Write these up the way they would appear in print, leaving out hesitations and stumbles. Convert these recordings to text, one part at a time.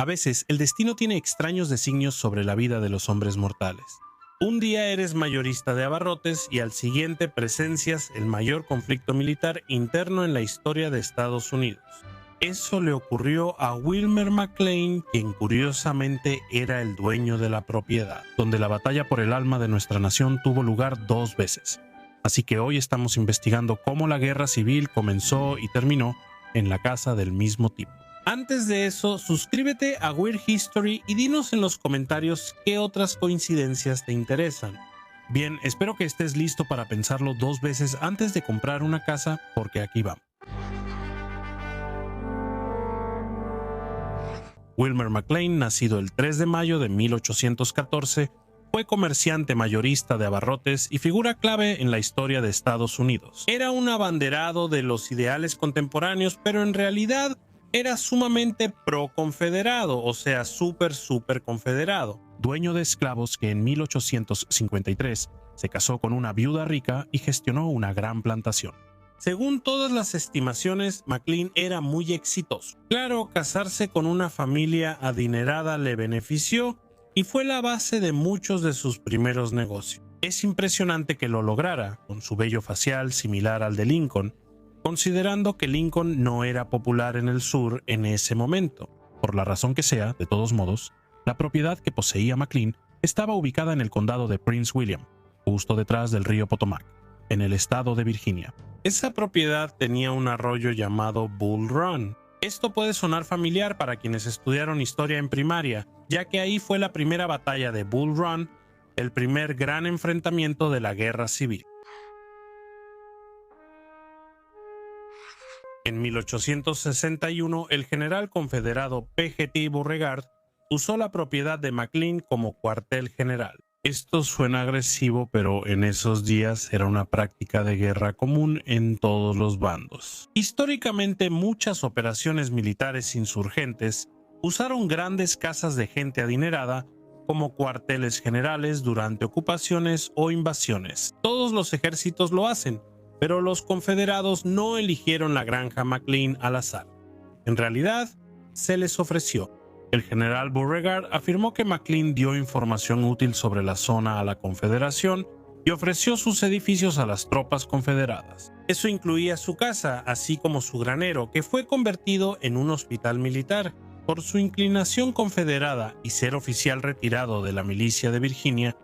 A veces, el destino tiene extraños designios sobre la vida de los hombres mortales. Un día eres mayorista de abarrotes y al siguiente presencias el mayor conflicto militar interno en la historia de Estados Unidos. Eso le ocurrió a Wilmer McLean, quien curiosamente era el dueño de la propiedad, donde la batalla por el alma de nuestra nación tuvo lugar 2 veces. Así que hoy estamos investigando cómo la guerra civil comenzó y terminó en la casa del mismo tipo. Antes de eso, suscríbete a Weird History y dinos en los comentarios qué otras coincidencias te interesan. Bien, espero que estés listo para pensarlo 2 veces antes de comprar una casa, porque aquí vamos. Wilmer McLean, nacido el 3 de mayo de 1814, fue comerciante mayorista de abarrotes y figura clave en la historia de Estados Unidos. Era un abanderado de los ideales contemporáneos, pero en realidad era sumamente pro-confederado, o sea, súper confederado. Dueño de esclavos que en 1853 se casó con una viuda rica y gestionó una gran plantación. Según todas las estimaciones, McLean era muy exitoso. Claro, casarse con una familia adinerada le benefició y fue la base de muchos de sus primeros negocios. Es impresionante que lo lograra, con su vello facial similar al de Lincoln, considerando que Lincoln no era popular en el sur en ese momento. Por la razón que sea, de todos modos, la propiedad que poseía McLean estaba ubicada en el condado de Prince William, justo detrás del río Potomac, en el estado de Virginia. Esa propiedad tenía un arroyo llamado Bull Run. Esto puede sonar familiar para quienes estudiaron historia en primaria, ya que ahí fue la primera batalla de Bull Run, el primer gran enfrentamiento de la guerra civil. En 1861, el general confederado P.G.T. Beauregard usó la propiedad de McLean como cuartel general. Esto suena agresivo, pero en esos días era una práctica de guerra común en todos los bandos. Históricamente, muchas operaciones militares insurgentes usaron grandes casas de gente adinerada como cuarteles generales durante ocupaciones o invasiones. Todos los ejércitos lo hacen, pero los confederados no eligieron la granja McLean al azar. En realidad, se les ofreció. El general Beauregard afirmó que McLean dio información útil sobre la zona a la Confederación y ofreció sus edificios a las tropas confederadas. Eso incluía su casa, así como su granero, que fue convertido en un hospital militar. Por su inclinación confederada y ser oficial retirado de la milicia de Virginia,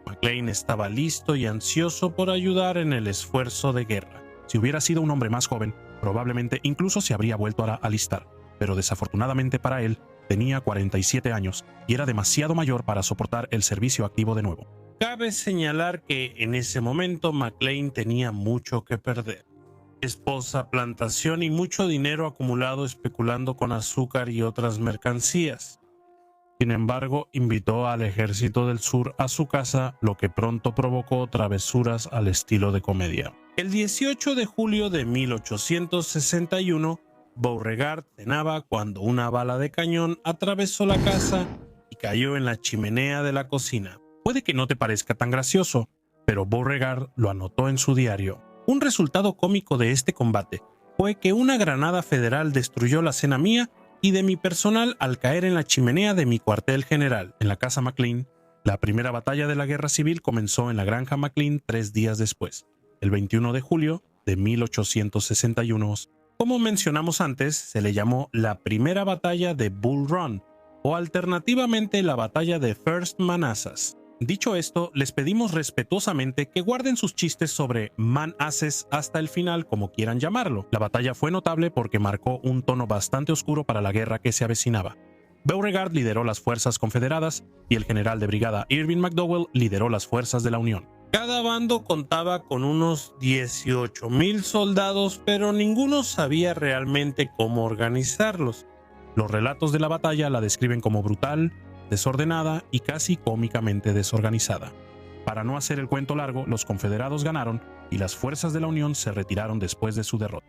McLean estaba listo y ansioso por ayudar en el esfuerzo de guerra. Si hubiera sido un hombre más joven, probablemente incluso se habría vuelto a alistar, pero desafortunadamente para él, tenía 47 años y era demasiado mayor para soportar el servicio activo de nuevo. Cabe señalar que en ese momento McLean tenía mucho que perder. Esposa, plantación y mucho dinero acumulado especulando con azúcar y otras mercancías. Sin embargo, invitó al ejército del sur a su casa, lo que pronto provocó travesuras al estilo de comedia. El 18 de julio de 1861, Beauregard cenaba cuando una bala de cañón atravesó la casa y cayó en la chimenea de la cocina. Puede que no te parezca tan gracioso, pero Beauregard lo anotó en su diario. Un resultado cómico de este combate fue que una granada federal destruyó la cena mía y de mi personal al caer en la chimenea de mi cuartel general. En la casa McLean, la primera batalla de la guerra civil comenzó en la granja McLean 3 días después, el 21 de julio de 1861. Como mencionamos antes, se le llamó la primera batalla de Bull Run, o alternativamente la batalla de First Manassas. Dicho esto, les pedimos respetuosamente que guarden sus chistes sobre Manassas hasta el final, como quieran llamarlo. La batalla fue notable porque marcó un tono bastante oscuro para la guerra que se avecinaba. Beauregard lideró las fuerzas confederadas y el general de brigada Irving McDowell lideró las fuerzas de la Unión. Cada bando contaba con unos 18,000 soldados, pero ninguno sabía realmente cómo organizarlos. Los relatos de la batalla la describen como brutal, desordenada y casi cómicamente desorganizada. Para no hacer el cuento largo, los confederados ganaron y las fuerzas de la Unión se retiraron después de su derrota.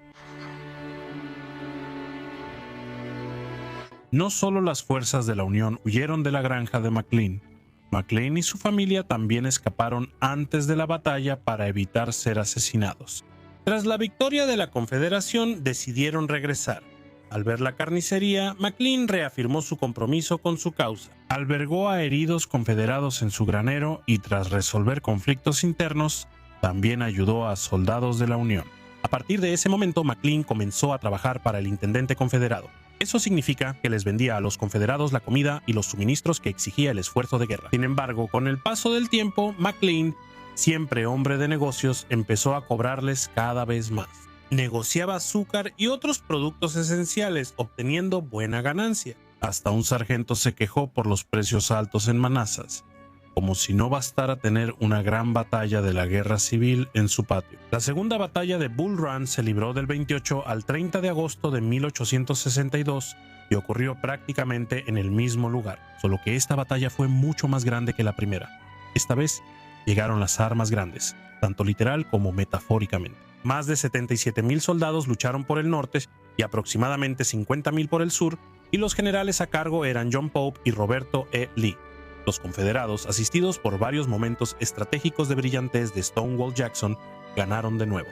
No solo las fuerzas de la Unión huyeron de la granja de McLean. McLean y su familia también escaparon antes de la batalla para evitar ser asesinados. Tras la victoria de la Confederación, decidieron regresar. Al ver la carnicería, McClellan reafirmó su compromiso con su causa. Albergó a heridos confederados en su granero y tras resolver conflictos internos, también ayudó a soldados de la Unión. A partir de ese momento, McClellan comenzó a trabajar para el intendente confederado. Eso significa que les vendía a los confederados la comida y los suministros que exigía el esfuerzo de guerra. Sin embargo, con el paso del tiempo, McClellan, siempre hombre de negocios, empezó a cobrarles cada vez más. Negociaba azúcar y otros productos esenciales, obteniendo buena ganancia. Hasta un sargento se quejó por los precios altos en Manassas, como si no bastara tener una gran batalla de la guerra civil en su patio. La segunda batalla de Bull Run se libró del 28 al 30 de agosto de 1862 y ocurrió prácticamente en el mismo lugar, solo que esta batalla fue mucho más grande que la primera. Esta vez llegaron las armas grandes, tanto literal como metafóricamente. Más de 77,000 soldados lucharon por el norte y aproximadamente 50,000 por el sur, y los generales a cargo eran John Pope y Roberto E. Lee. Los confederados, asistidos por varios momentos estratégicos de brillantez de Stonewall Jackson, ganaron de nuevo.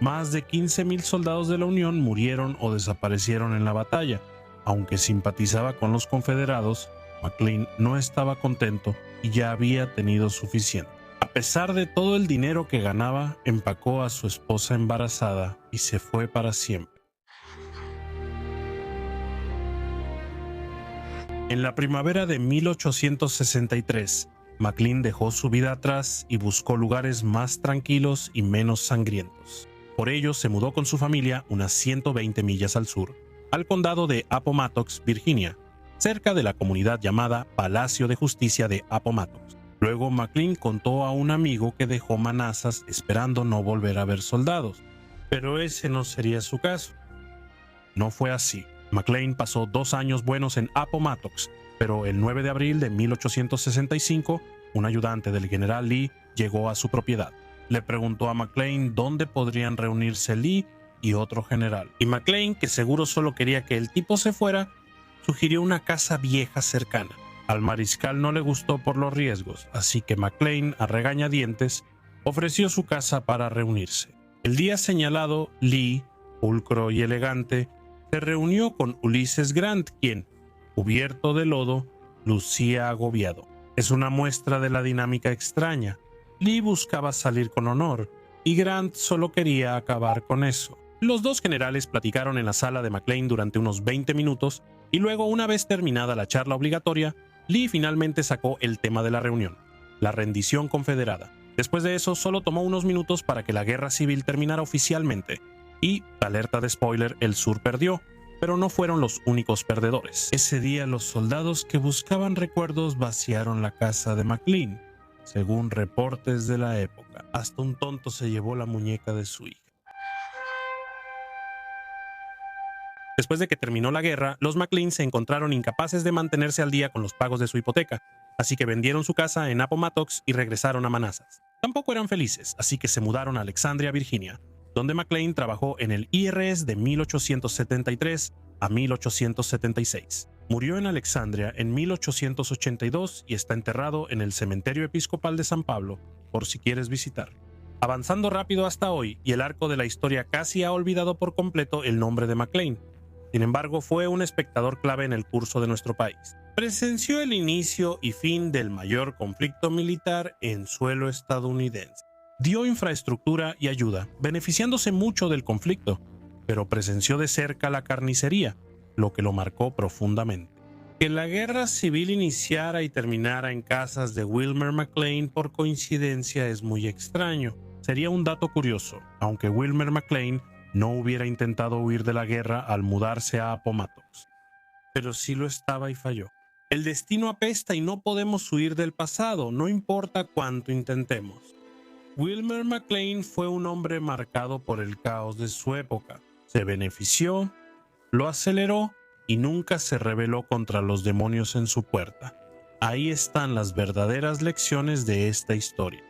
Más de 15,000 soldados de la Unión murieron o desaparecieron en la batalla. Aunque simpatizaba con los confederados, McClellan no estaba contento y ya había tenido suficiente. A pesar de todo el dinero que ganaba, empacó a su esposa embarazada y se fue para siempre. En la primavera de 1863, McClellan dejó su vida atrás y buscó lugares más tranquilos y menos sangrientos. Por ello, se mudó con su familia unas 120 millas al sur, al condado de Appomattox, Virginia, cerca de la comunidad llamada Palacio de Justicia de Appomattox. Luego, McClellan contó a un amigo que dejó Manassas esperando no volver a ver soldados, pero ese no sería su caso. No fue así. McClellan pasó 2 años buenos en Appomattox, pero el 9 de abril de 1865, un ayudante del general Lee llegó a su propiedad. Le preguntó a McClellan dónde podrían reunirse Lee y otro general. Y McClellan, que seguro solo quería que el tipo se fuera, sugirió una casa vieja cercana. Al mariscal no le gustó por los riesgos, así que McClellan, a regañadientes, ofreció su casa para reunirse. El día señalado, Lee, pulcro y elegante, se reunió con Ulysses Grant, quien, cubierto de lodo, lucía agobiado. Es una muestra de la dinámica extraña. Lee buscaba salir con honor, y Grant solo quería acabar con eso. Los dos generales platicaron en la sala de McClellan durante unos 20 minutos, y luego, una vez terminada la charla obligatoria, Lee finalmente sacó el tema de la reunión: la rendición confederada. Después de eso, solo tomó unos minutos para que la guerra civil terminara oficialmente. Y, alerta de spoiler, el sur perdió, pero no fueron los únicos perdedores. Ese día los soldados que buscaban recuerdos vaciaron la casa de McClellan, según reportes de la época. Hasta un tonto se llevó la muñeca de su hija. Después de que terminó la guerra, los McClellan se encontraron incapaces de mantenerse al día con los pagos de su hipoteca, así que vendieron su casa en Appomattox y regresaron a Manassas. Tampoco eran felices, así que se mudaron a Alexandria, Virginia, donde McClellan trabajó en el IRS de 1873 a 1876. Murió en Alexandria en 1882 y está enterrado en el Cementerio Episcopal de San Pablo, por si quieres visitar. Avanzando rápido hasta hoy, y el arco de la historia casi ha olvidado por completo el nombre de McClellan. Sin embargo, fue un espectador clave en el curso de nuestro país. Presenció el inicio y fin del mayor conflicto militar en suelo estadounidense. Dio infraestructura y ayuda, beneficiándose mucho del conflicto, pero presenció de cerca la carnicería, lo que lo marcó profundamente. Que la guerra civil iniciara y terminara en casas de Wilmer McClellan por coincidencia es muy extraño. Sería un dato curioso, aunque Wilmer McClellan no hubiera intentado huir de la guerra al mudarse a Appomattox. Pero sí lo estaba y falló. El destino apesta y no podemos huir del pasado, no importa cuánto intentemos. Wilmer McClellan fue un hombre marcado por el caos de su época. Se benefició, lo aceleró y nunca se rebeló contra los demonios en su puerta. Ahí están las verdaderas lecciones de esta historia.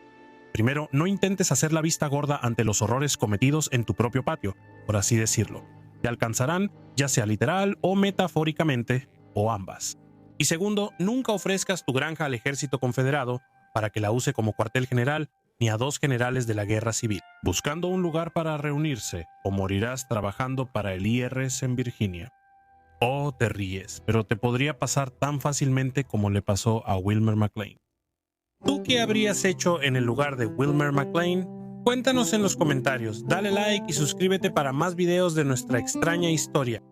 Primero, no intentes hacer la vista gorda ante los horrores cometidos en tu propio patio, por así decirlo. Te alcanzarán, ya sea literal o metafóricamente, o ambas. Y segundo, nunca ofrezcas tu granja al ejército confederado para que la use como cuartel general, ni a 2 generales de la guerra civil, buscando un lugar para reunirse, o morirás trabajando para el IRS en Virginia. Oh, te ríes, pero te podría pasar tan fácilmente como le pasó a Wilmer McLean. ¿Tú qué habrías hecho en el lugar de Wilmer McLean? Cuéntanos en los comentarios, dale like y suscríbete para más videos de nuestra extraña historia.